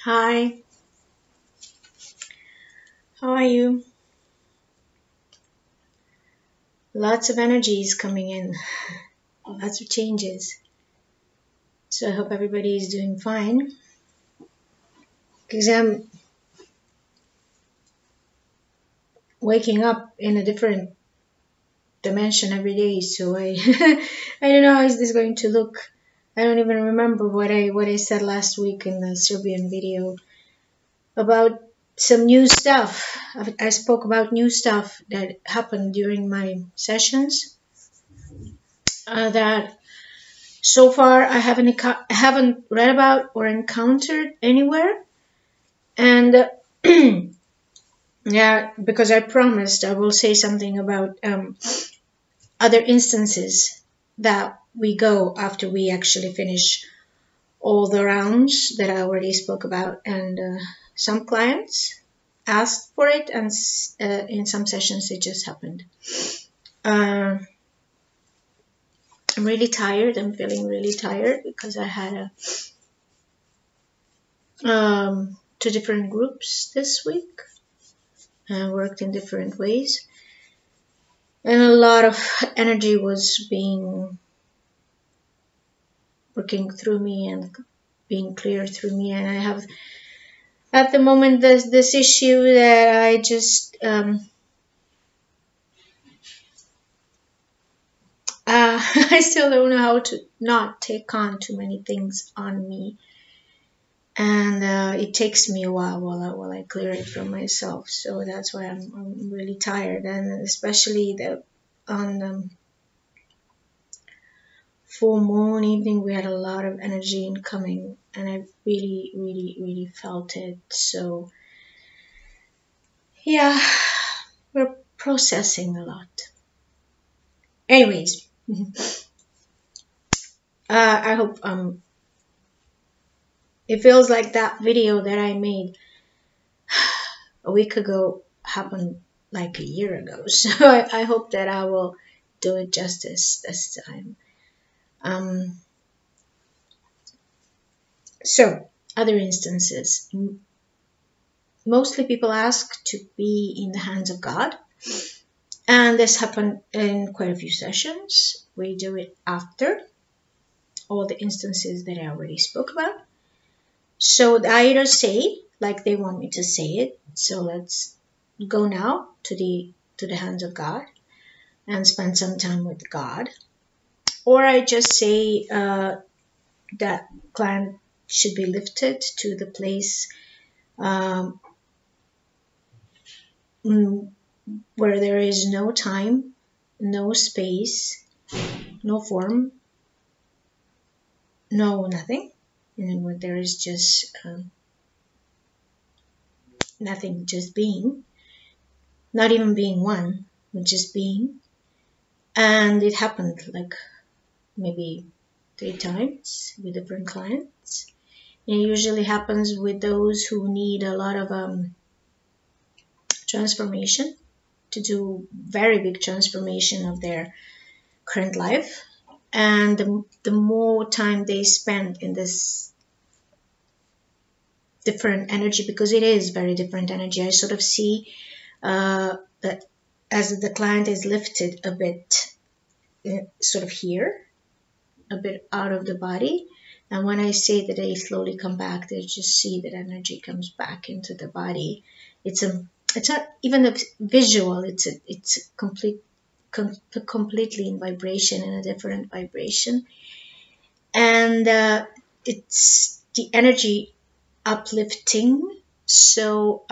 Hi, how are you? Lots of energy is coming in, lots of changes. So I hope everybody is doing fine because I'm waking up in a different dimension every day. So I I don't know how is this going to look. I don't even remember what I said last week in the Serbian video about some new stuff. I spoke about new stuff that happened during my sessions that so far I haven't read about or encountered anywhere, and yeah, because I promised I will say something about other instances that we go after we actually finish all the rounds that I already spoke about, and some clients asked for it, and in some sessions it just happened. I'm really tired. I'm feeling really tired because I had two different groups this week and worked in different ways. And a lot of energy was working through me and being clear through me. And I have, at the moment, this issue that I just, I still don't know how to not take on too many things on me. And it takes me a while while I clear it from myself. So that's why I'm really tired. And especially on full moon evening, we had a lot of energy incoming, and I really felt it. So yeah, we're processing a lot. Anyways, I hope it feels like that video that I made a week ago happened like a year ago. So I hope that I will do it justice this time. So other instances, mostly people ask to be in the hands of God, and this happened in quite a few sessions. We do it after all the instances that I already spoke about. So I either say like they want me to say it, so let's go now to the hands of God and spend some time with God, or I just say that client should be lifted to the place where there is no time, no space, no form, no nothing, and where there is just nothing, just being, not even being one, but just being. And it happened like maybe 3 times with different clients. It usually happens with those who need a lot of transformation, to do very big transformation of their current life. And the more time they spend in this different energy, because it is very different energy, I sort of see that as the client is lifted a bit, sort of here, a bit out of the body. And when I say that they slowly come back, they just see that energy comes back into the body. It's not even a visual. It's completely in vibration, in a different vibration, and it's the energy uplifting. So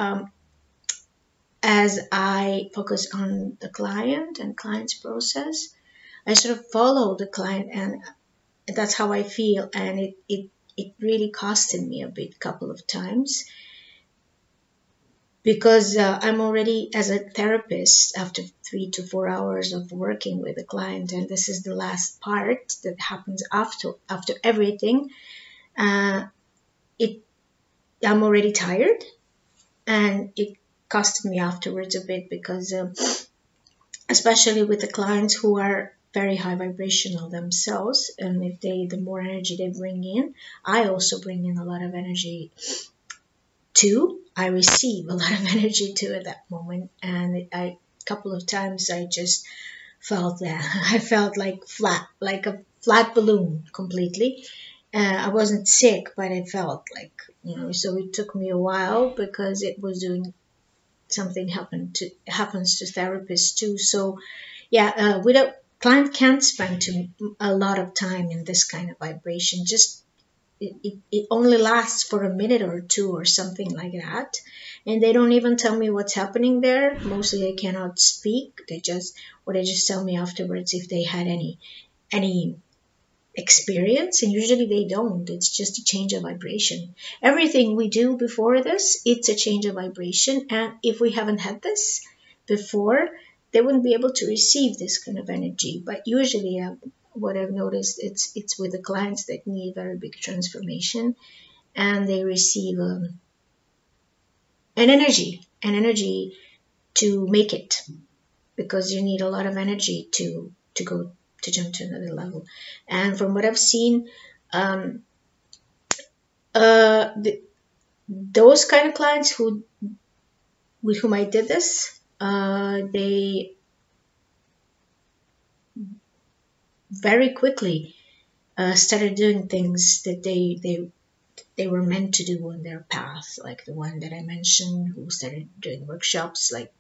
as I focus on the client and client's process, I sort of follow the client, and that's how I feel. And it really costed me a bit, couple of times, because I'm already, as a therapist, after 3 to 4 hours of working with a client, and this is the last part that happens after everything. I'm already tired, and it costed me afterwards a bit, because especially with the clients who are very high vibrational themselves, and if the more energy they bring in, I also bring in a lot of energy too. I receive a lot of energy too at that moment, and a couple of times I just felt that I felt like flat, like a flat balloon completely. I wasn't sick, but I felt like, so it took me a while because it was doing something happens to therapists too. So yeah, without client can't spend a lot of time in this kind of vibration. Just it only lasts for a minute or two or something like that, and they don't even tell me what's happening there. Mostly they cannot speak. They just tell me afterwards if they had any experience, and usually they don't. It's just a change of vibration. Everything we do before this, it's a change of vibration, and if we haven't had this before, they wouldn't be able to receive this kind of energy. But usually what I've noticed, it's with the clients that need very big transformation, and they receive an energy to make it, because you need a lot of energy to go to jump to another level. And from what I've seen, those kind of clients with whom I did this, they very quickly started doing things that they were meant to do on their path, like the one that I mentioned, who started doing workshops. Like,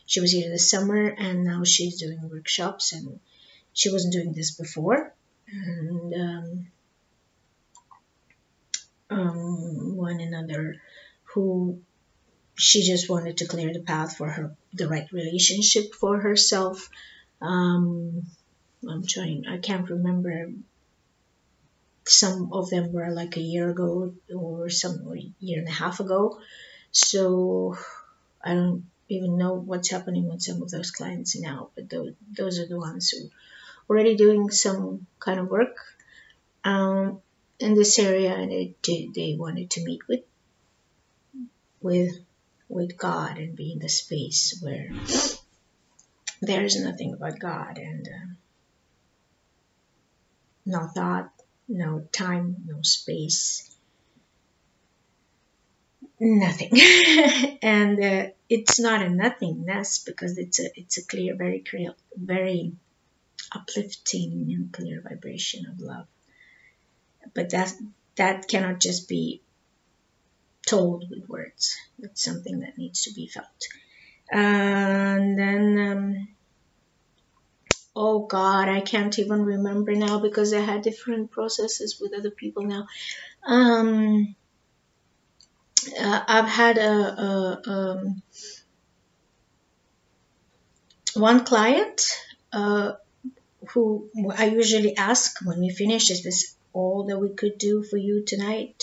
she was here this summer, and now she's doing workshops, and she wasn't doing this before. And one another who she just wanted to clear the path for the right relationship for herself. I can't remember. Some of them were like a year ago, or a year and a half ago. So I don't even know what's happening with some of those clients now, but those are the ones who are already doing some kind of work in this area, and they wanted to meet with God and be in the space where there is nothing but God, and no thought, no time, no space, nothing. And it's not a nothingness, because it's a clear, very uplifting and clear vibration of love. But that cannot just be told with words. It's something that needs to be felt. And then oh God, I can't even remember now, because I had different processes with other people now. I've had one client who I usually ask when we finish, is this all that we could do for you today?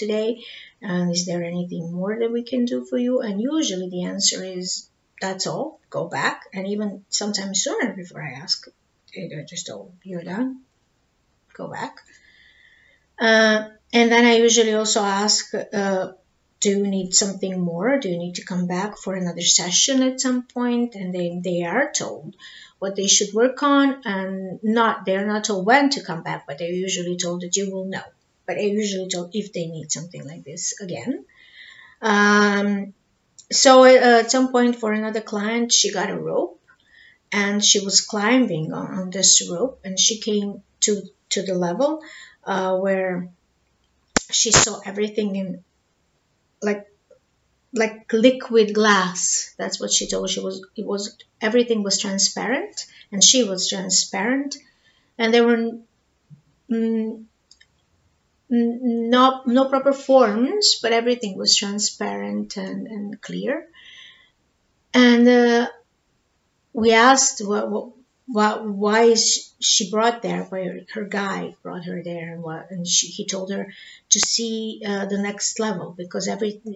And is there anything more that we can do for you? And usually the answer is, that's all, go back. And even sometimes sooner, before I ask, they're just, oh, you're done, go back. And then I usually also ask, do you need something more? Do you need to come back for another session at some point? And they are told what they should work on, and they're not told when to come back, but they're usually told that you will know. But they're usually told if they need something like this again. So at some point, for another client, she got a rope, and she was climbing on this rope, and she came to the level where she saw everything in like liquid glass. That's what she told. Everything was transparent, and she was transparent, and there were no proper forms, but everything was transparent and clear. And we asked why is she brought there, why her guide brought her there, and he told her to see the next level, because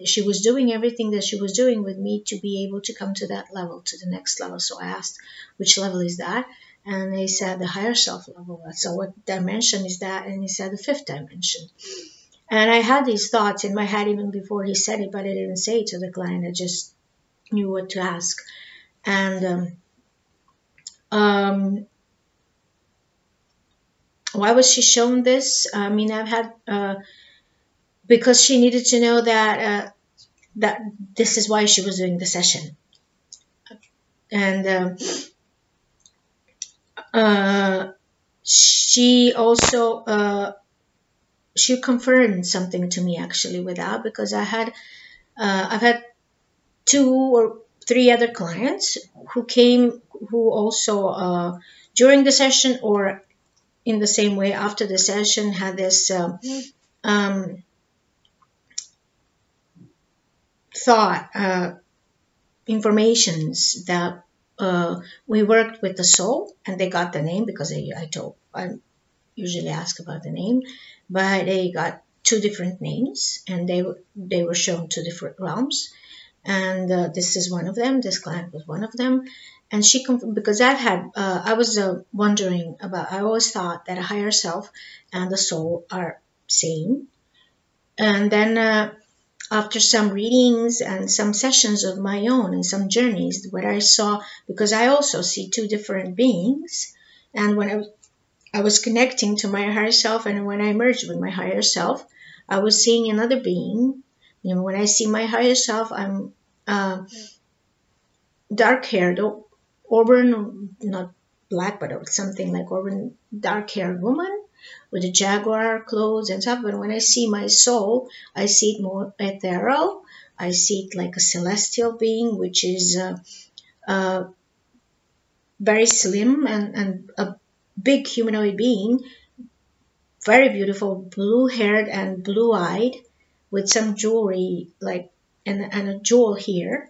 she was doing everything that she was doing with me to be able to come to that level, to the next level. So I asked, which level is that? And they said the higher self level. So what dimension is that? And he said the 5th dimension. And I had these thoughts in my head even before he said it, but I didn't say it to the client. I just knew what to ask. And why was she shown this? I mean, I've had because she needed to know that that this is why she was doing the session. And she also she confirmed something to me actually with that, because I've had 2 or 3 other clients who came, who also during the session or in the same way after the session had this thought, informations that we worked with the soul, and they got the name because I usually ask about the name, but they got 2 different names, and they were shown 2 different realms, and this is one of them. This client was one of them, and she because I was wondering about. I always thought that a higher self and the soul are same, and then after some readings and some sessions of my own and some journeys, what I saw, because I also see 2 different beings, and when I was connecting to my higher self, and when I merged with my higher self, I was seeing another being. You know, when I see my higher self, I'm dark-haired, auburn, not black, but something like auburn, dark-haired woman with a jaguar clothes and stuff. But when I see my soul, I see it more ethereal. I see it like a celestial being, which is very slim and a big humanoid being, very beautiful, blue-haired and blue-eyed, with some jewelry, like and a jewel here.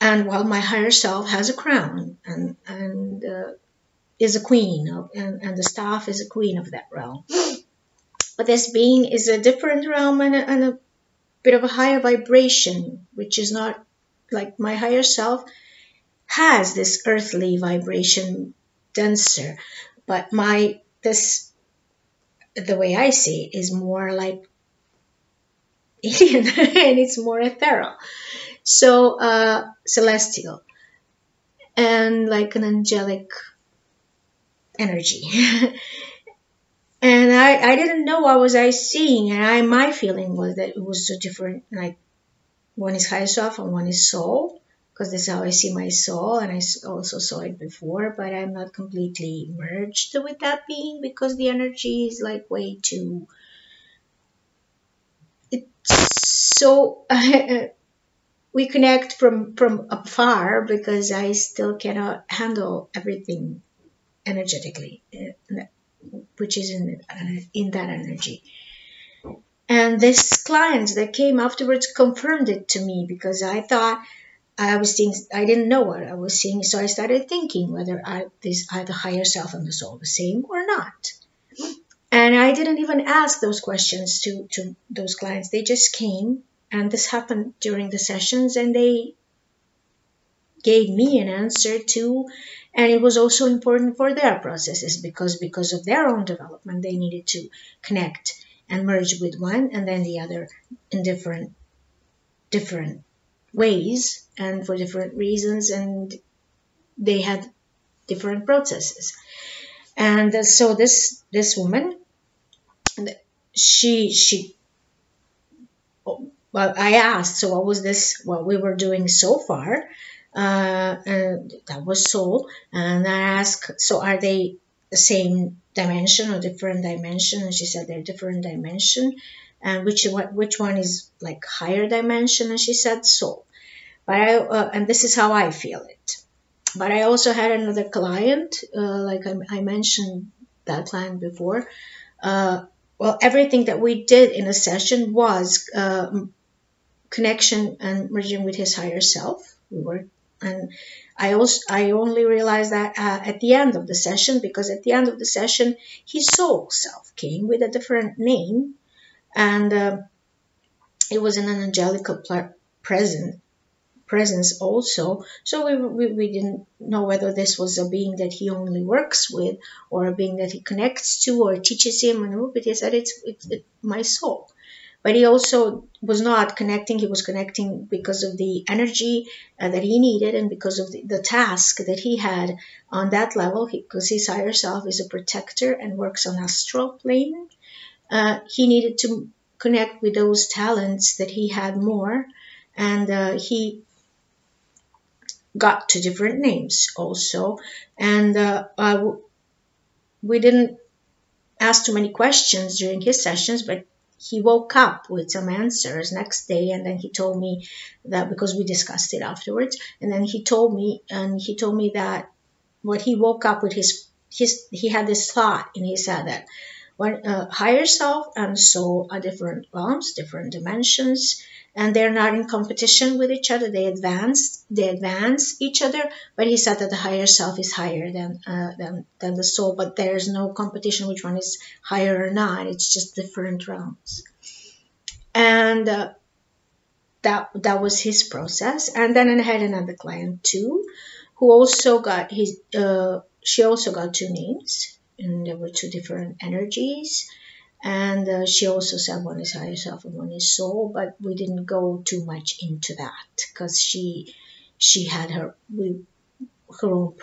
And while my higher self has a crown and is a queen, and the staff is a queen of that realm. But this being is a different realm and a bit of a higher vibration, which is not like my higher self has this earthly vibration, denser, but the way I see it is more like alien and it's more ethereal. So celestial and like an angelic energy. And I didn't know what was I seeing, and my feeling was that it was so different, like one is higher self and one is soul, because this is how I see my soul, and I also saw it before, but I'm not completely merged with that being because the energy is like way too, it's so we connect from afar because I still cannot handle everything energetically, which is in that energy. And this client that came afterwards confirmed it to me, because I thought I was seeing, I didn't know what I was seeing, so I started thinking whether are the higher self and the soul the same or not. And I didn't even ask those questions to those clients. They just came, and this happened during the sessions, and they gave me an answer too. And it was also important for their processes because of their own development, they needed to connect and merge with one and then the other in different ways and for different reasons, and they had different processes. And so this woman, she well, I asked, so what was this, what we were doing so far, and that was soul. And I asked, so are they the same dimension or different dimension? And she said they're different dimension. And which one is like higher dimension? And she said soul. But and this is how I feel it. But I also had another client, like I mentioned that client before. Well, everything that we did in a session was connection and merging with his higher self. And I only realized that at the end of the session, because at the end of the session, his soul self came with a different name, and it was an angelical presence also. So we didn't know whether this was a being that he only works with or a being that he connects to or teaches him. But he said it's my soul. But he also was not connecting. He was connecting because of the energy that he needed and because of the task that he had on that level, because his higher self is a protector and works on astral plane. He needed to connect with those talents that he had more, and he got 2 different names also, and we didn't ask too many questions during his sessions, but he woke up with some answers next day, and then he told me that, because we discussed it afterwards, and then he told me that what he woke up with he had this thought in his head that when higher self and soul are different realms, different dimensions, and they're not in competition with each other. They advance each other. But he said that the higher self is higher than the soul, but there's no competition which one is higher or not. It's just different realms. And that was his process. And then I had another client too, who also got she also got 2 names, and there were 2 different energies. And she also said one is higher self and one is soul, but we didn't go too much into that because she had her own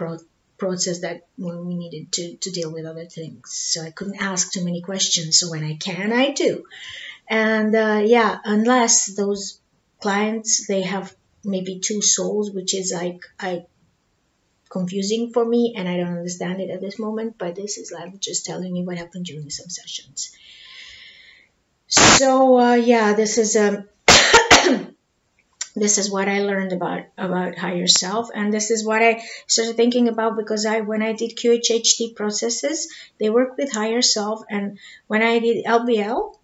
process that when we needed to deal with other things. So I couldn't ask too many questions. So when I can, I do. And yeah, unless those clients, they have maybe 2 souls, which is like confusing for me, and I don't understand it at this moment. But this is like just telling me what happened during some sessions. So yeah, this is this is what I learned about higher self, and this is what I started thinking about, because when I did QHHT processes, they work with higher self, and when I did LBL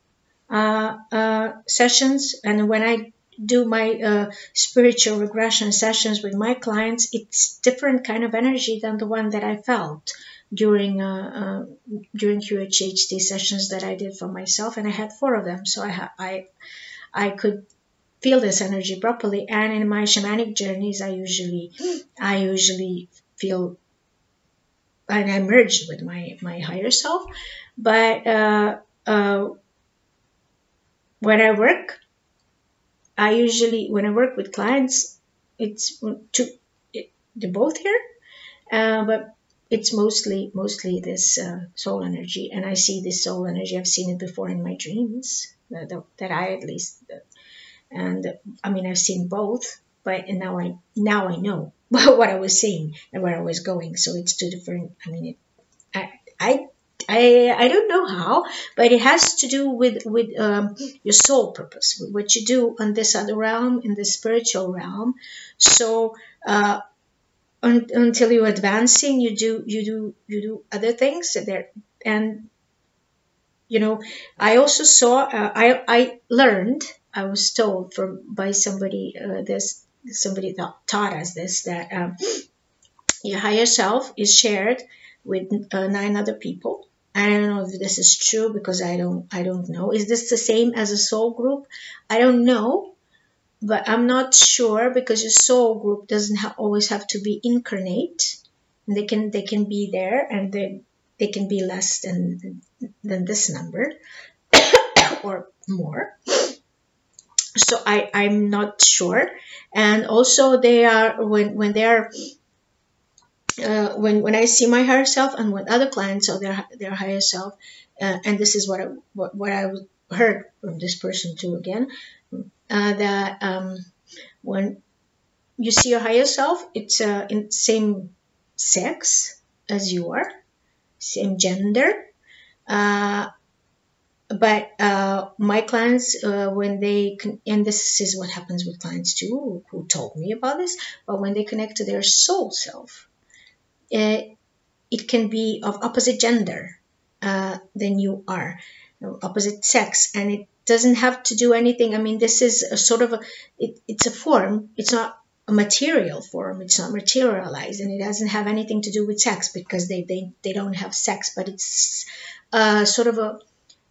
sessions, and when I do my spiritual regression sessions with my clients, it's different kind of energy than the one that I felt during QHHT sessions that I did for myself, and I had 4 of them, so I could feel this energy properly. And in my shamanic journeys, I usually feel, and I merged with my higher self. But when I work with clients, they're both here, but it's mostly this soul energy, and I see this soul energy. I've seen it before in my dreams, that I at least, and I mean I've seen both, but now I know what I was seeing and where I was going. So it's 2 different. I mean, I don't know how, but it has to do with your soul purpose, with what you do on this other realm, in the spiritual realm. So until you're advancing, you do other things there. And you know, I also saw, I learned, I was told by somebody, somebody taught us this, that your higher self is shared with 9 other people. I don't know if this is true, because I don't know. Is this the same as a soul group? I don't know, but I'm not sure, because your soul group doesn't always have to be incarnate. And they can be there, and they can be less than this number or more. So I'm not sure. And also they are, when they are when I see my higher self, and when other clients saw their higher self, and this is what I heard from this person too again, that when you see your higher self, it's in same sex as you are, same gender, but my clients, when they and this is what happens with clients too, who told me about this, but when they connect to their soul self, it can be of opposite gender than you are, opposite sex, and it doesn't have to do anything. I mean, this is a sort of it's a form. It's not a material form. It's not materialized, and it doesn't have anything to do with sex, because they don't have sex, but it's sort of a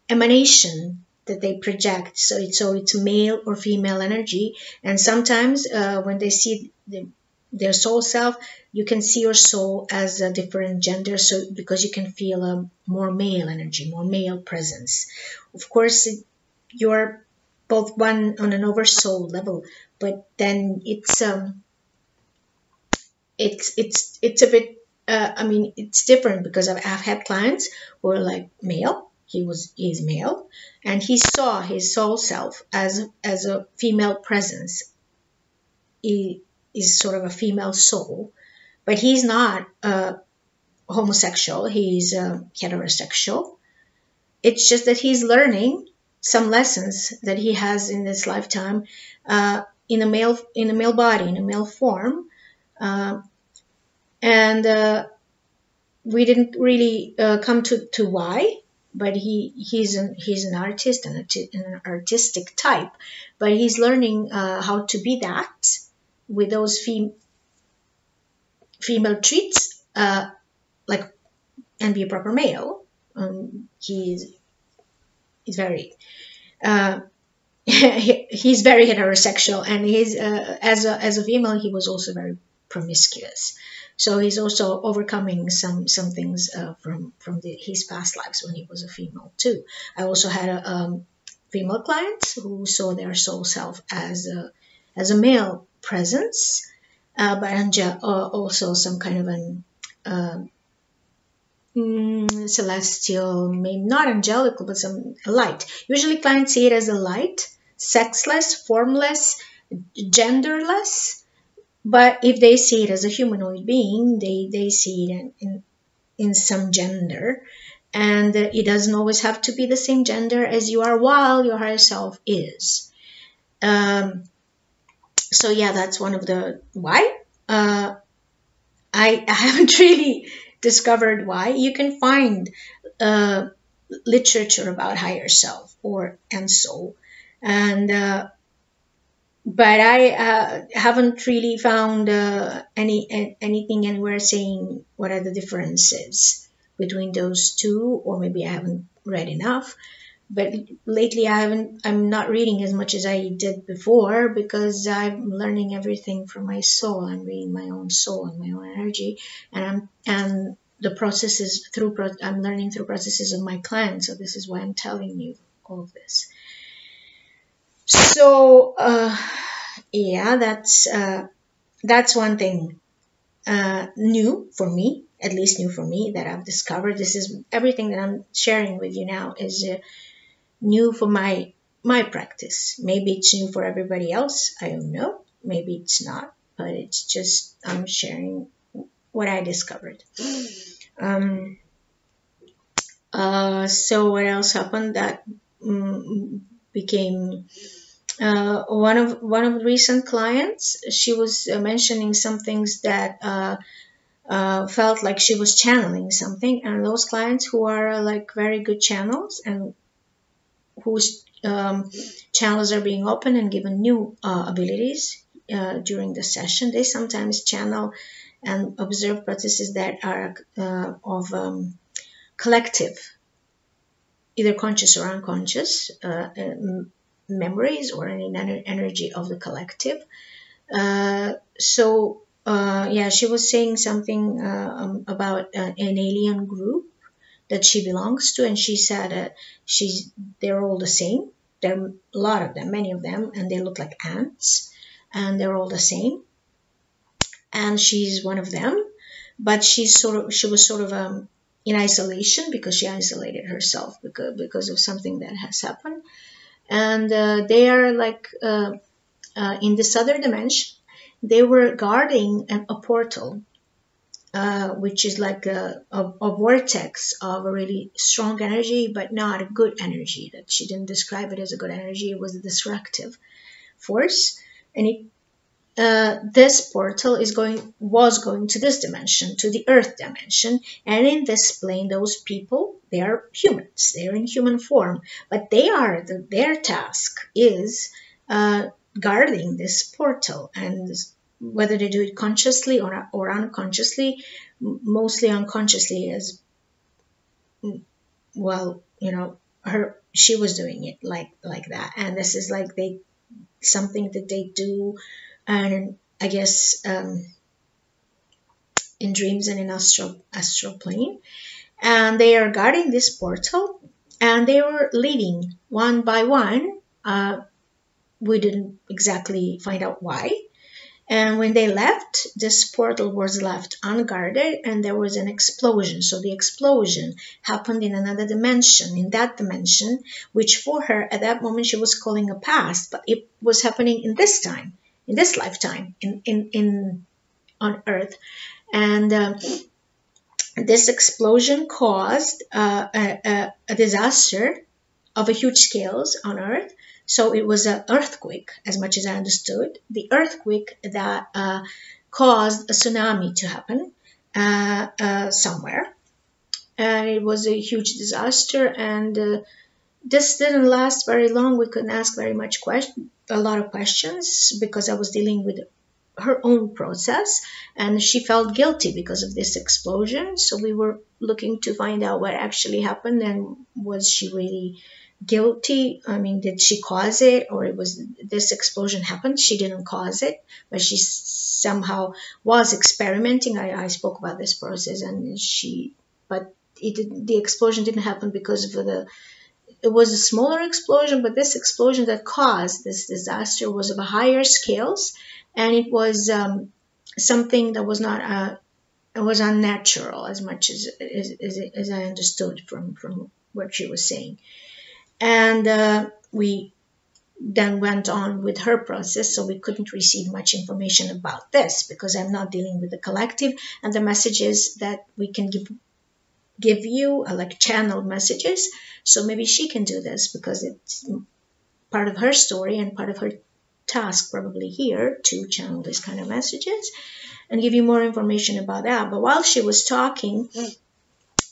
emanation that they project. So it's male or female energy, and sometimes when they see their soul self, you can see your soul as a different gender, so because you can feel a more male energy, more male presence. Of course, you're both one on an oversoul level, but then it's a bit. I mean, it's different, because I've had clients who are like male. He's male, and he saw his soul self as a female presence, is sort of a female soul, but he's not homosexual. He's heterosexual. It's just that he's learning some lessons that he has in this lifetime in a male body, in a male form, and we didn't really come to why. But he's an artist and an artistic type, but he's learning how to be that with those female traits, like, and be a proper male. He's very he's very heterosexual, and he's as a female he was also very promiscuous. So he's also overcoming some things from his past lives when he was a female too. I also had a female client who saw their soul self as a male presence, but also some kind of an celestial, maybe not angelical, but some light. Usually clients see it as a light, sexless, formless, genderless. But if they see it as a humanoid being, they see it in some gender. And it doesn't always have to be the same gender as you are while your higher self is. So yeah, that's one of the why. I haven't really discovered why. You can find literature about higher self and soul, and but I haven't really found anything anywhere saying what are the differences between those two, or maybe I haven't read enough. But lately I'm not reading as much as I did before, because I'm learning everything from my soul. I'm reading my own soul and my own energy, and the processes I'm learning through processes of my clients. So this is why I'm telling you all of this. So yeah, that's one thing new for me, at least new for me, that I've discovered. This is everything that I'm sharing with you now is new for my practice. Maybe it's new for everybody else. I don't know. Maybe it's not, but it's just I'm sharing what I discovered. So what else happened that became one of the recent clients? She was mentioning some things that felt like she was channeling something, and those clients who are like very good channels and whose channels are being opened and given new abilities during the session, they sometimes channel and observe processes that are of collective, either conscious or unconscious memories, or any energy of the collective. So yeah, she was saying something about an alien group that she belongs to, and she said they're all the same. There are a lot of them, many of them, and they look like ants, and they're all the same. And she's one of them, but she was sort of in isolation, because she isolated herself because of something that has happened. And they are like in this other dimension, they were guarding a portal, which is like a vortex of a really strong energy, but not a good energy. That she didn't describe it as a good energy. It was a destructive force, and this portal was going to this dimension, to the earth dimension. And in this plane, those people, they are humans. They are in human form, but their task is guarding this portal. And whether they do it consciously or unconsciously, mostly unconsciously, as well, she was doing it like that. And this is like something that they do, and I guess in dreams and in astral plane. And they are guarding this portal, and they were leaving one by one. We didn't exactly find out why. And when they left, this portal was left unguarded, and there was an explosion. So the explosion happened in another dimension, in that dimension, which for her at that moment she was calling a past, but it was happening in this time, in this lifetime in on Earth. And this explosion caused a disaster of a huge scales on Earth. So it was an earthquake, as much as I understood. The earthquake that caused a tsunami to happen somewhere. And it was a huge disaster. And this didn't last very long. We couldn't ask a lot of questions, because I was dealing with her own process, and she felt guilty because of this explosion. So we were looking to find out what actually happened, and was she really guilty? I mean, did she cause it, or it was this explosion happened? She didn't cause it, but she somehow was experimenting. I spoke about this process, and the explosion didn't happen because of it was a smaller explosion, but this explosion that caused this disaster was of a higher scales, and it was something that was not it was unnatural, as much as I understood from what she was saying. And we then went on with her process, so we couldn't receive much information about this, because I'm not dealing with the collective, and the messages that we can give you are like channeled messages. So maybe she can do this, because it's part of her story and part of her task probably here to channel this kind of messages and give you more information about that. But while she was talking,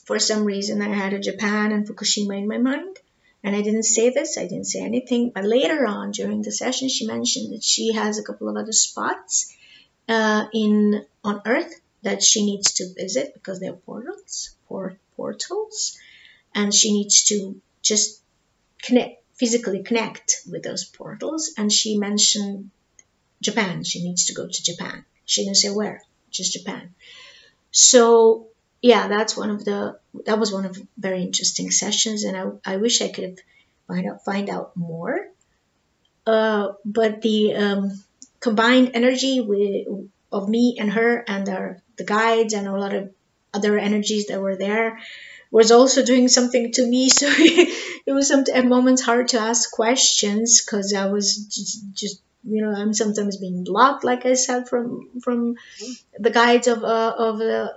for some reason I had a Japan and Fukushima in my mind, and I didn't say this, I didn't say anything, but later on during the session she mentioned that she has a couple of other spots on Earth that she needs to visit, because they're portals, and she needs to just physically connect with those portals. And she mentioned Japan. She needs to go to Japan. She didn't say where, just Japan. So yeah, that was one of very interesting sessions, and I wish I could find out more. But the combined energy of me and her and the guides and a lot of other energies that were there was also doing something to me. So it was at moments hard to ask questions, because I was just I'm sometimes being blocked, like I said, from the guides of the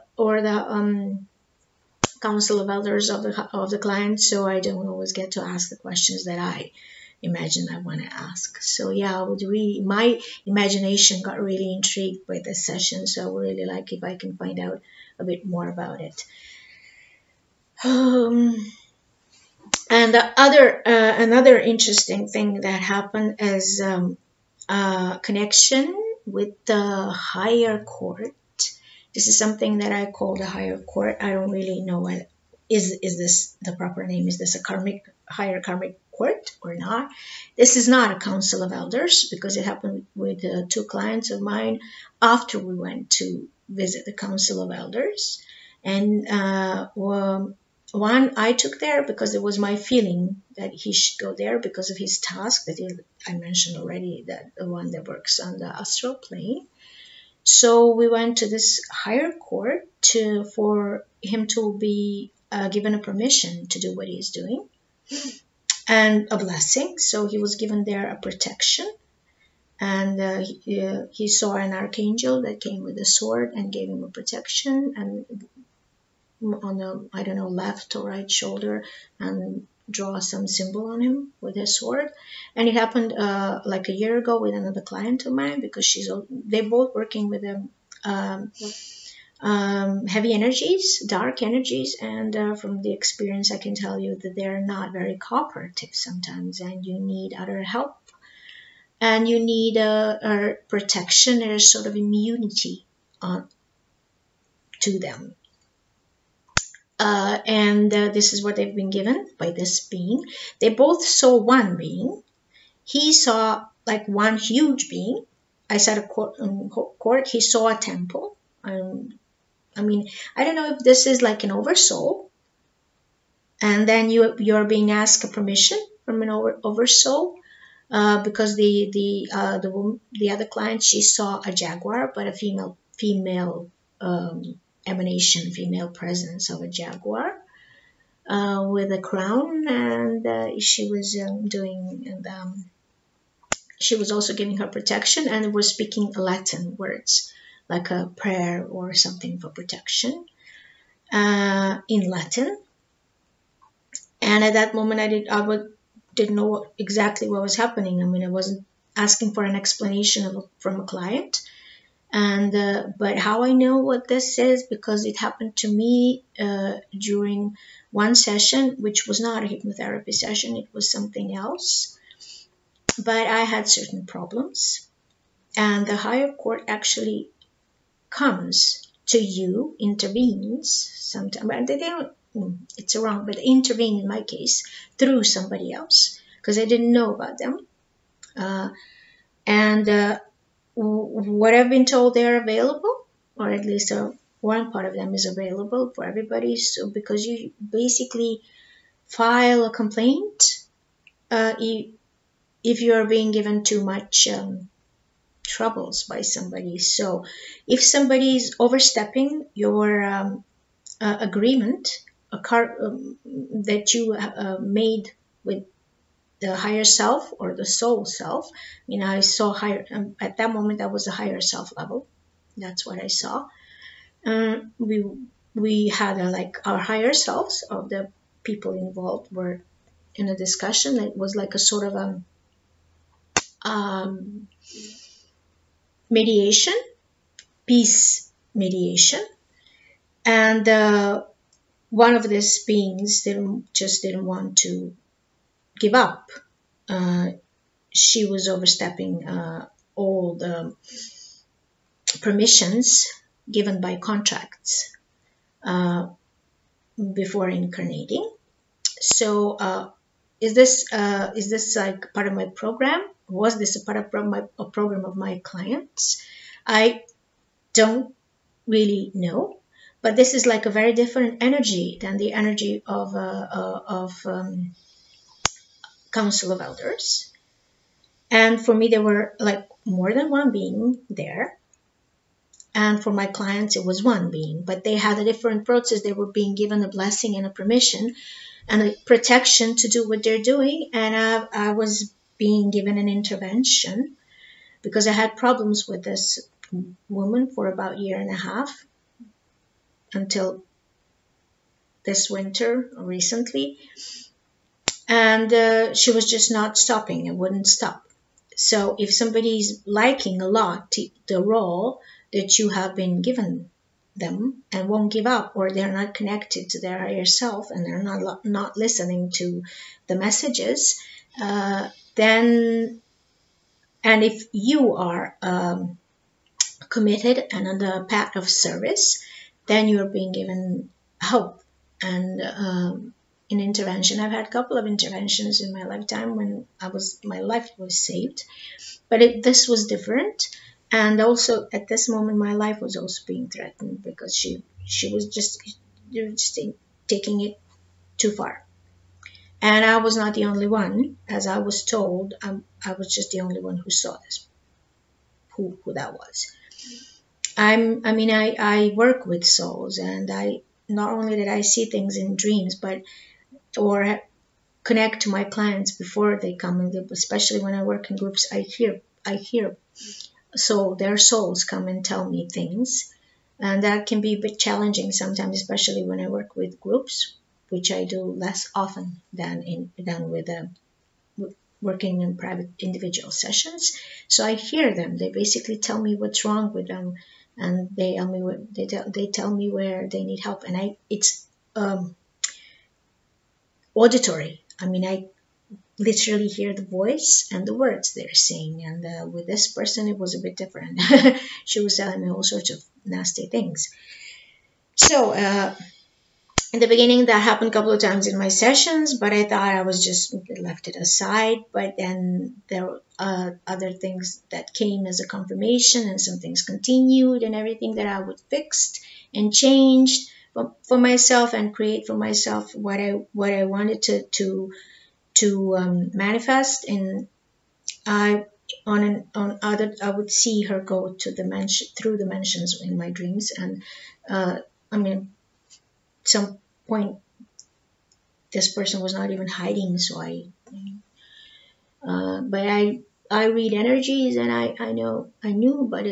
council of elders of the client. So I don't always get to ask the questions that I imagine I want to ask. So yeah, my imagination got really intrigued by this session. So I would really like if I can find out a bit more about it. And another interesting thing that happened is connection with the higher court. This is something that I call the higher court. I don't really know what is this the proper name. Is this a higher karmic court or not? This is not a council of elders, because it happened with two clients of mine after we went to visit the council of elders. And one I took there because it was my feeling that he should go there because of his task that I mentioned already, that the one that works on the astral plane. So we went to this higher court for him to be given a permission to do what he's doing and a blessing. So he was given there a protection, and he saw an archangel that came with a sword and gave him a protection, and on the, I don't know, left or right shoulder, and draw some symbol on him with his sword. And it happened like a year ago with another client of mine, because they're both working with heavy energies, dark energies, and from the experience I can tell you that they're not very cooperative sometimes, and you need other help, and you need a protection or sort of immunity to them. This is what they've been given by this being. They both saw one being. He saw like one huge being. I said a court. He saw a temple. I mean, I don't know if this is like an oversoul, and then you're being asked a permission from an oversoul, because the other client, she saw a jaguar, but a female emanation, female presence of a jaguar with a crown, and she was she was also giving her protection, and was speaking Latin words, like a prayer or something for protection in Latin. And at that moment, didn't know exactly what was happening. I mean, I wasn't asking for an explanation from a client. And but how I know what this is, because it happened to me during one session, which was not a hypnotherapy session, it was something else. But I had certain problems, and the higher court actually comes to you, intervenes sometimes, but they don't, it's wrong, but intervene in my case through somebody else, because I didn't know about them. And what I've been told, they're available, or at least one part of them is available for everybody. So because you basically file a complaint if you are being given too much troubles by somebody. So if somebody is overstepping your agreement, that you made with the higher self or the soul self. I mean, I saw higher, at that moment that was a higher self level. That's what I saw. We had like our higher selves of the people involved were in a discussion. It was like a sort of mediation, peace mediation. And one of these beings didn't want to give up. She was overstepping all the permissions given by contracts before incarnating. So is this like part of my program? Was this a part of a program of my clients? I don't really know, but this is like a very different energy than the energy of Council of Elders. And for me, there were like more than one being there. And for my clients, it was one being, but they had a different process. They were being given a blessing and a permission and a protection to do what they're doing. And I was being given an intervention because I had problems with this woman for about a year and a half until this winter recently. And she was just not stopping. It wouldn't stop. So if somebody's liking a lot the role that you have been given them and won't give up, or they're not connected to their higher self and they're not listening to the messages, then, and if you are committed and on the path of service, then you're being given hope and an intervention. I've had a couple of interventions in my lifetime when my life was saved, but this was different. And also at this moment, my life was also being threatened because she was just taking it too far. And I was not the only one, as I was told. I was just the only one who saw this, who that was. I work with souls, and I not only did I see things in dreams, or connect to my clients before they come, and especially when I work in groups, I hear. So their souls come and tell me things, and that can be a bit challenging sometimes, especially when I work with groups, which I do less often than with working in private individual sessions. So I hear them. They basically tell me what's wrong with them, and they tell me where they need help, and it's auditory. I mean, I literally hear the voice and the words they're saying. And with this person, it was a bit different. She was telling me all sorts of nasty things. So in the beginning, that happened a couple of times in my sessions, but I thought I was just left it aside. But then there were other things that came as a confirmation, and some things continued, and everything that I would fixed and changed for myself and create for myself what I wanted to manifest. And I would see her go to through dimensions in my dreams. And some point this person was not even hiding, so but I read energies, and I knew, but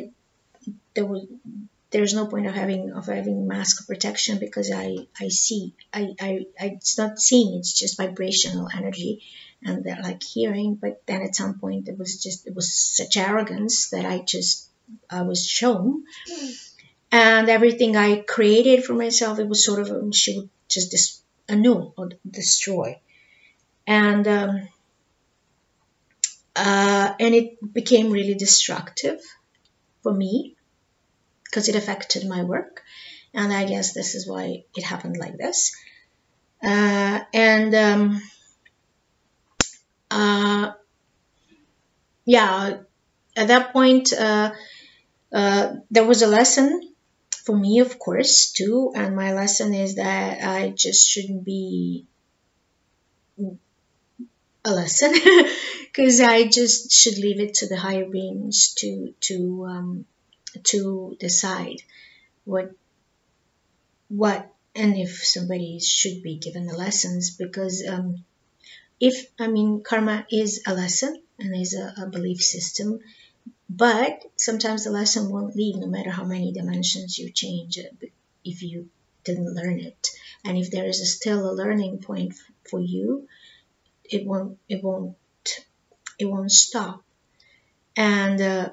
there's no point of having mask protection, because I see, it's not seeing, it's just vibrational energy, and they're like hearing. But then at some point it was such arrogance that I was shown, and everything I created for myself, it was sort of, she would just annul or destroy, and it became really destructive for me, because it affected my work, and I guess this is why it happened like this. Yeah, at that point, there was a lesson for me, of course, too, and my lesson is that I just shouldn't be a lesson, because I just should leave it to the higher beings to decide what and if somebody should be given the lessons, because karma is a lesson and is a belief system, but sometimes the lesson won't leave, no matter how many dimensions you change it, if you didn't learn it. And if there is still a learning point for you, it won't stop. And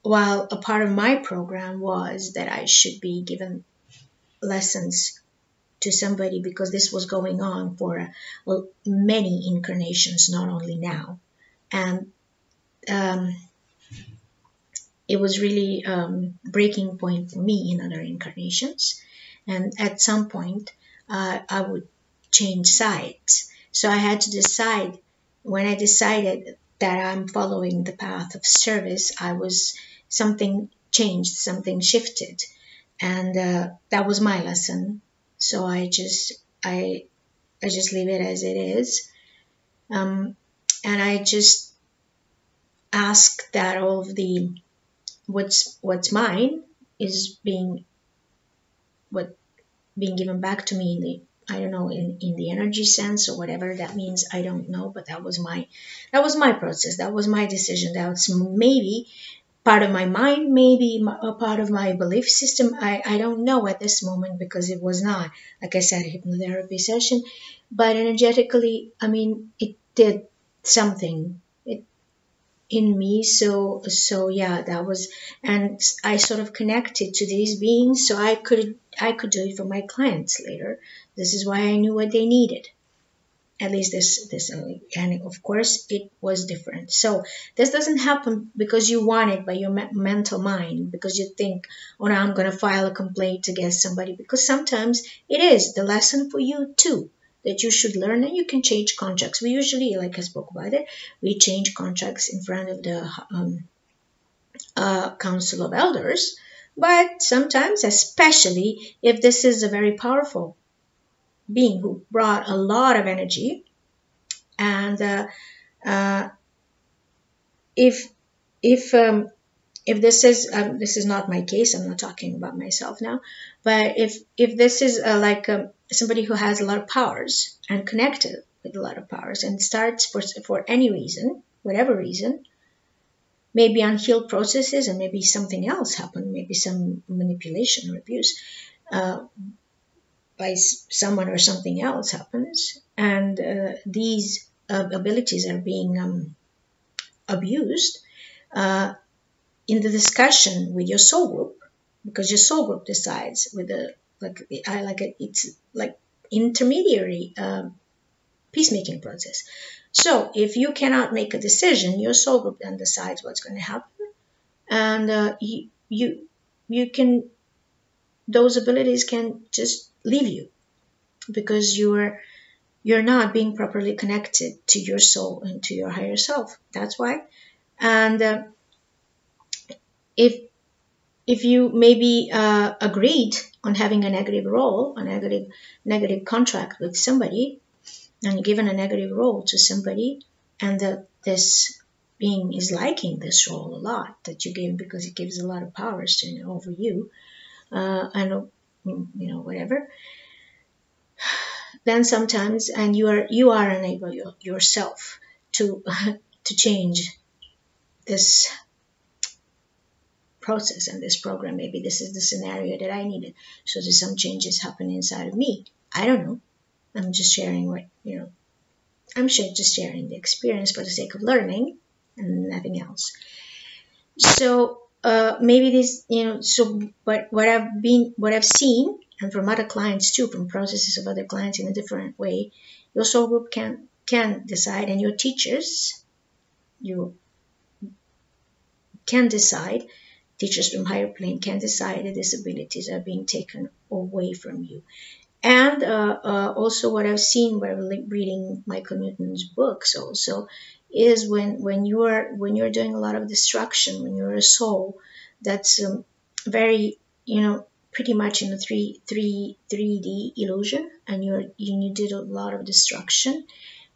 while a part of my program was that I should be given lessons to somebody, because this was going on for many incarnations, not only now, and it was really breaking point for me in other incarnations, and at some point I would change sides. So I had to decide. When I decided that I'm following the path of service, something changed, something shifted, and that was my lesson. So I just leave it as it is, and I just ask that all of the what's mine is being given back to me in the, I don't know, in the energy sense, or whatever that means, I don't know. But that was my process, that was my decision. That's maybe part of my mind, maybe a part of my belief system. I don't know at this moment, because it was not, like I said, a hypnotherapy session, but energetically, it did something in me. So yeah, that was, and I sort of connected to these beings, so I could do it for my clients later. This is why I knew what they needed. At least this, and of course it was different. So this doesn't happen because you want it by your mental mind, because you think, oh, now I'm going to file a complaint against somebody, because sometimes it is the lesson for you too, that you should learn, and you can change contracts. We usually, like I spoke about it, we change contracts in front of the Council of Elders, but sometimes, especially if this is a very powerful being who brought a lot of energy, and if this is not my case, I'm not talking about myself now, but if this is somebody who has a lot of powers and connected with a lot of powers, and starts for any reason, whatever reason, maybe unhealed processes, and maybe something else happened, maybe some manipulation or abuse by someone, or something else happens, and these abilities are being abused in the discussion with your soul group, because your soul group decides with it's like intermediary peacemaking process. So if you cannot make a decision, your soul group then decides what's going to happen, and you can, those abilities can just leave you, because you're not being properly connected to your soul and to your higher self. That's why. And if you maybe agreed on having a negative role, a negative contract with somebody, and you're given a negative role to somebody, and this being is liking this role a lot that you give, because it gives a lot of powers over you, and whatever, then sometimes, and you are unable yourself to to change this process and this program, maybe this is the scenario that I needed. So there's some changes happen inside of me. I don't know. I'm just sharing what, I'm just sharing the experience for the sake of learning and nothing else. So maybe this, but what I've seen, and from other clients too, from processes of other clients in a different way, your soul group can decide, and your teachers, you can decide, teachers from higher plane can decide that these abilities are being taken away from you. And also what I've seen by reading Michael Newton's books also is when you're doing a lot of destruction, when you're a soul that's very, pretty much in a 3D illusion, and you did a lot of destruction.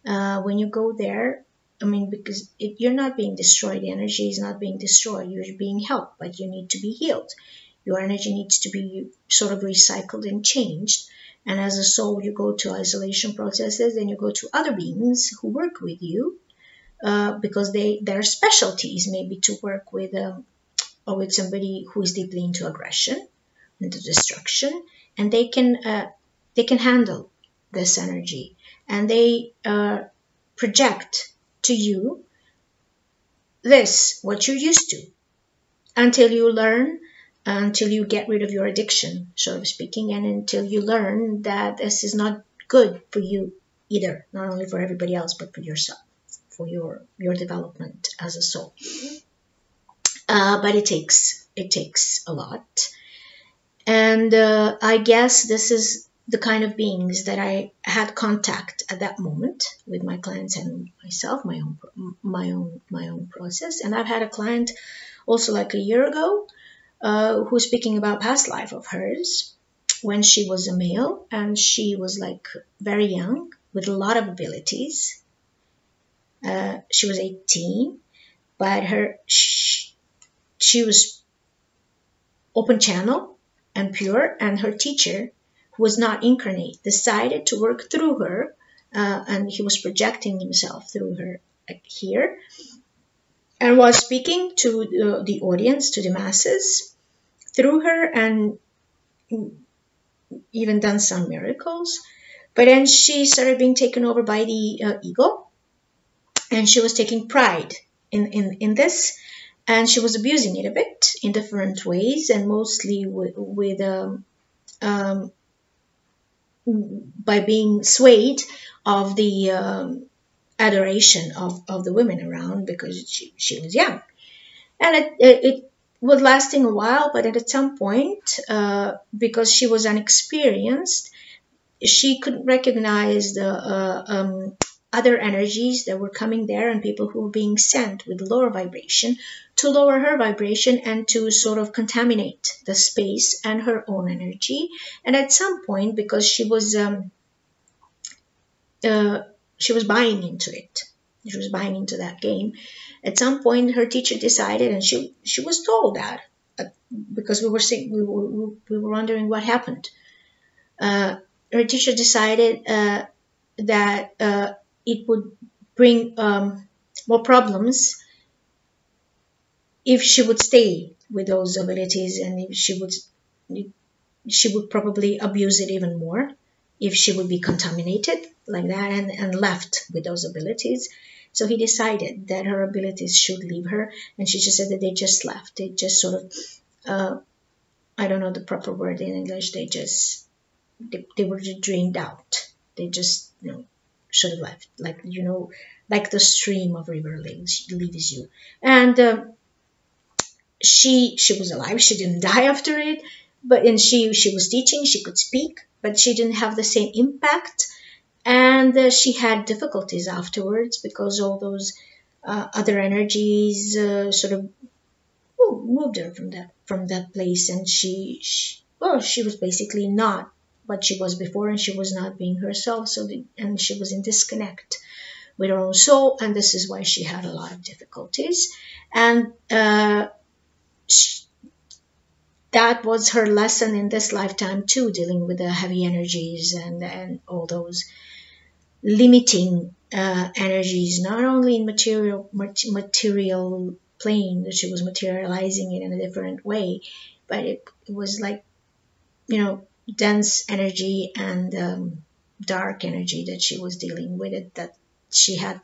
When you go there, because you're not being destroyed, the energy is not being destroyed, you're being helped, but you need to be healed. Your energy needs to be sort of recycled and changed. And as a soul, you go to isolation processes, and you go to other beings who work with you, because their specialties may be to work with somebody who is deeply into aggression, into destruction, and they can handle this energy, and they project to you what you're used to, until you learn, until you get rid of your addiction, so of speaking, and until you learn that this is not good for you either, not only for everybody else, but for yourself, for your development as a soul. But it takes a lot. And I guess this is the kind of beings that I had contact at that moment with my clients and myself, my own process. And I've had a client also like a year ago who's speaking about past life of hers when she was a male, and she was like very young with a lot of abilities. She was 18, but she was open channel and pure, and her teacher, who was not incarnate, decided to work through her, and he was projecting himself through her here, and was speaking to the audience, to the masses, through her, and even done some miracles. But then she started being taken over by the ego, and she was taking pride in this, and she was abusing it a bit in different ways, and mostly with by being swayed of the adoration of the women around, because she was young. And it was lasting a while, but at some point, because she was unexperienced, she couldn't recognize the other energies that were coming there, and people who were being sent with lower vibration to lower her vibration and to sort of contaminate the space and her own energy. And at some point, because she was buying into it, she was buying into that game. At some point, her teacher decided, and she was told that, because we were wondering what happened. Her teacher decided that it would bring more problems if she would stay with those abilities, and if she would probably abuse it even more if she would be contaminated like that and left with those abilities. So he decided that her abilities should leave her, and she just said that they just left. They just sort of, I don't know the proper word in English, they were just drained out. They just, should have left, like the stream of river leaves you. And she was alive. She didn't die after it, and she was teaching. She could speak, but she didn't have the same impact. And she had difficulties afterwards, because all those other energies sort of moved her from that place, and she was basically not what she was before, and she was not being herself. And she was in disconnect with her own soul, and this is why she had a lot of difficulties. And that was her lesson in this lifetime too, dealing with the heavy energies and all those limiting energies, not only in material plane, that she was materializing it in a different way, but it was like, dense energy and dark energy that she was dealing with, it that she had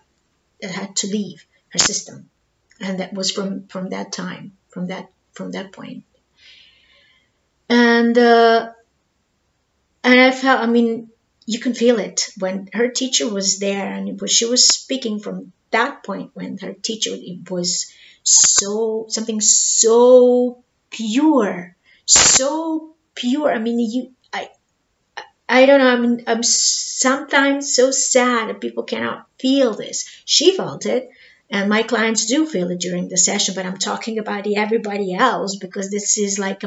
to leave her system, and that was from that time, from that point. And I felt, you can feel it when her teacher was there, and she was speaking from that point when her teacher, it was something so pure, so pure. I don't know. I'm sometimes so sad that people cannot feel this. She felt it, and my clients do feel it during the session. But I'm talking about everybody else, because this is like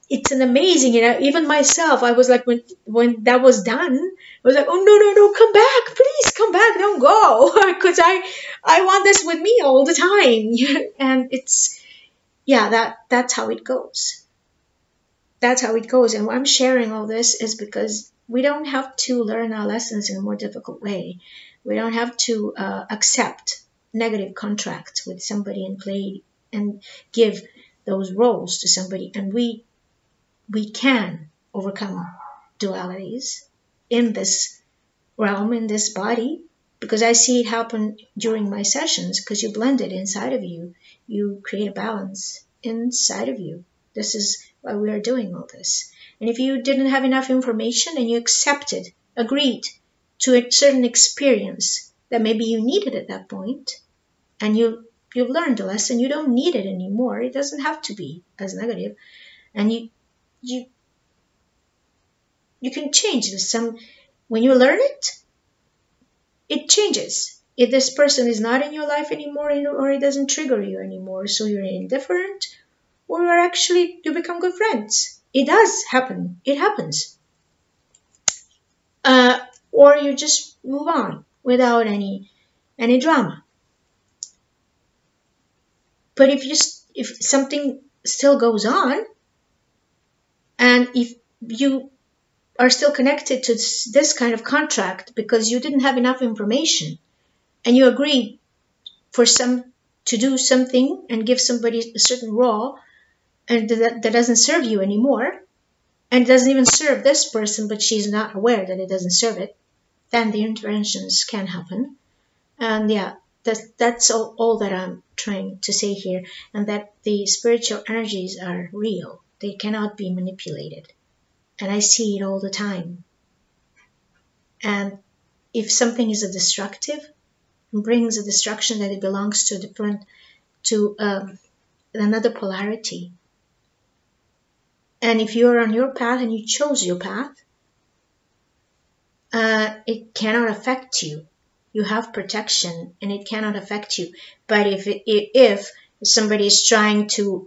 it's an amazing. Even myself, I was like, when that was done, I was like, oh no, come back, please come back, don't go, because I want this with me all the time. And it's that's how it goes. That's how it goes. And I'm sharing all this is because we don't have to learn our lessons in a more difficult way. We don't have to accept negative contracts with somebody and play and give those roles to somebody. And we can overcome dualities in this realm, in this body, because I see it happen during my sessions, because you blend it inside of you. You create a balance inside of you. This is why we are doing all this. And if you didn't have enough information and you accepted, agreed to a certain experience that maybe you needed at that point, and you've learned the lesson, you don't need it anymore. It doesn't have to be as negative. And you can change this. When you learn it, it changes. If this person is not in your life anymore, or it doesn't trigger you anymore, so you're indifferent, or you become good friends. It does happen. It happens. Or you just move on without any drama. But if something still goes on, and if you are still connected to this kind of contract because you didn't have enough information, and you agreed to do something and give somebody a certain role, and that doesn't serve you anymore, and it doesn't even serve this person, but she's not aware that it doesn't serve it, then the interventions can happen. And that's all that I'm trying to say here, and that the spiritual energies are real. They cannot be manipulated. And I see it all the time. And if something is a destructive, and brings a destruction, that it belongs to another polarity. And if you're on your path and you chose your path, it cannot affect you. You have protection, and it cannot affect you. But if somebody is trying to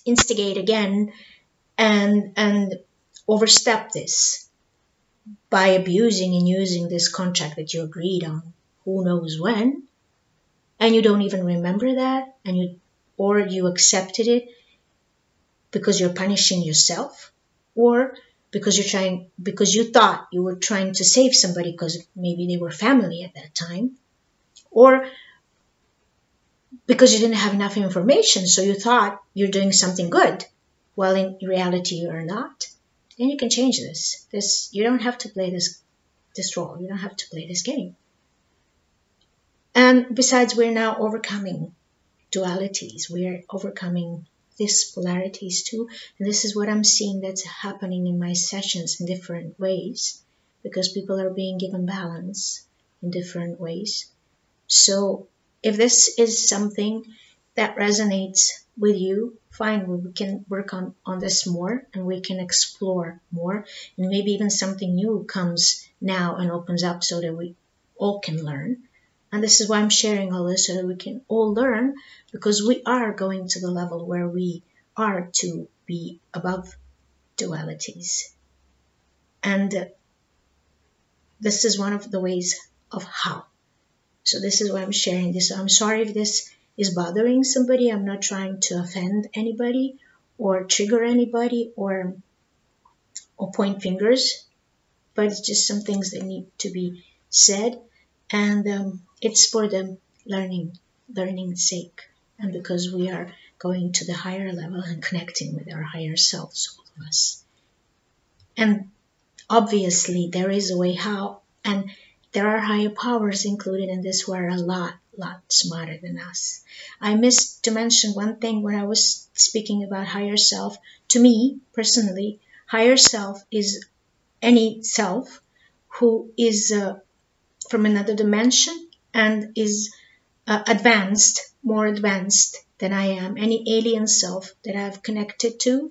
instigate again and overstep this by abusing and using this contract that you agreed on, who knows when, and you don't even remember that, or you accepted it because you're punishing yourself, or because you thought you were trying to save somebody because maybe they were family at that time, or because you didn't have enough information, so you thought you're doing something good, while in reality you're not. And you can change this. You don't have to play this role. You don't have to play this game. And besides, we're now overcoming dualities. We're overcoming these polarities too. And this is what I'm seeing that's happening in my sessions in different ways, because people are being given balance in different ways. So if this is something that resonates with you, fine, we can work on this more, and we can explore more, and maybe even something new comes now and opens up so that we all can learn. And this is why I'm sharing all this, so that we can all learn, because we are going to the level where we are to be above dualities. And this is one of the ways of how. So this is why I'm sharing this. So I'm sorry if this is bothering somebody. I'm not trying to offend anybody or trigger anybody or point fingers, but it's just some things that need to be said. And it's for the learning's sake, and because we are going to the higher level and connecting with our higher selves, all of us. And obviously there is a way how, and there are higher powers included in this who are a lot smarter than us. I missed to mention one thing when I was speaking about higher self. To me, personally, higher self is any self who is from another dimension and is more advanced than I am. Any alien self that I've connected to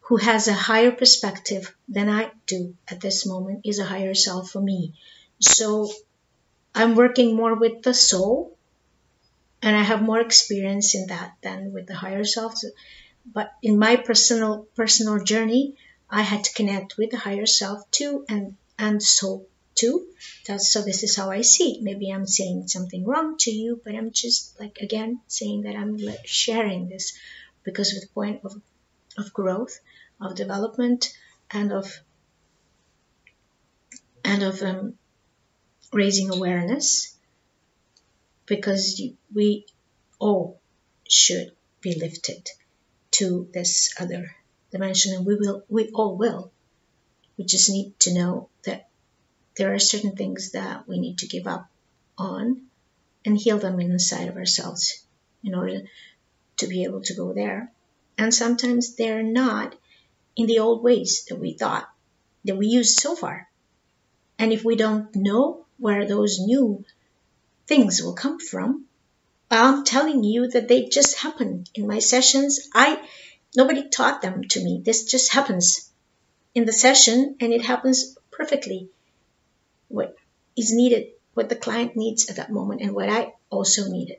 who has a higher perspective than I do at this moment is a higher self for me. So I'm working more with the soul, and I have more experience in that than with the higher self. But in my personal journey, I had to connect with the higher self too, and soul too. So this is how I see it. Maybe I'm saying something wrong to you, but I'm just like, again, saying that I'm sharing this because of the point of growth, of development, and of raising awareness, because we all should be lifted to this other dimension, and we all will. We just need to know that there are certain things that we need to give up on and heal them inside of ourselves in order to be able to go there. And sometimes they're not in the old ways that we thought, that we used so far. And if we don't know where those new things will come from, I'm telling you that they just happen in my sessions. Nobody taught them to me. This just happens in the session, and it happens perfectly. What is needed, what the client needs at that moment, and what I also needed.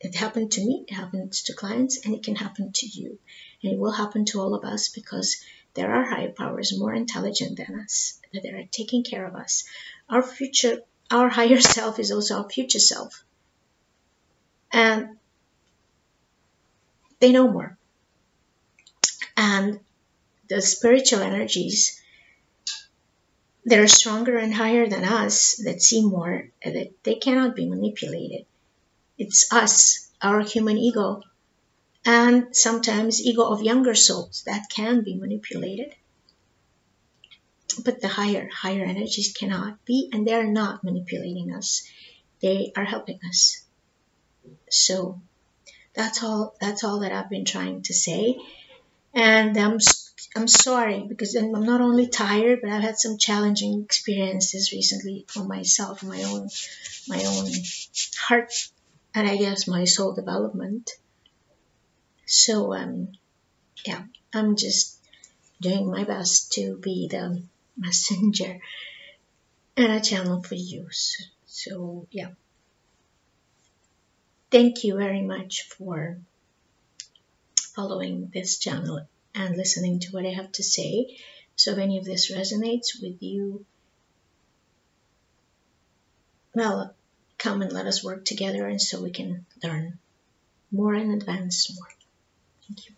It happened to me, it happens to clients, and it can happen to you. And it will happen to all of us, because there are higher powers more intelligent than us, that are taking care of us. Our higher self is also our future self. And they know more. And the spiritual energies that are stronger and higher than us, that see more, that they cannot be manipulated. It's us, our human ego, and sometimes ego of younger souls that can be manipulated. But the higher energies cannot be, and they're not manipulating us. They are helping us. So that's all that I've been trying to say. And I'm sorry, because I'm not only tired, but I've had some challenging experiences recently for myself, my own heart, and I guess my soul development. So yeah, I'm just doing my best to be the messenger and a channel for you. So yeah, thank you very much for following this channel and listening to what I have to say. So if any of this resonates with you, well, come and let us work together, and so we can learn more and advance more. Thank you.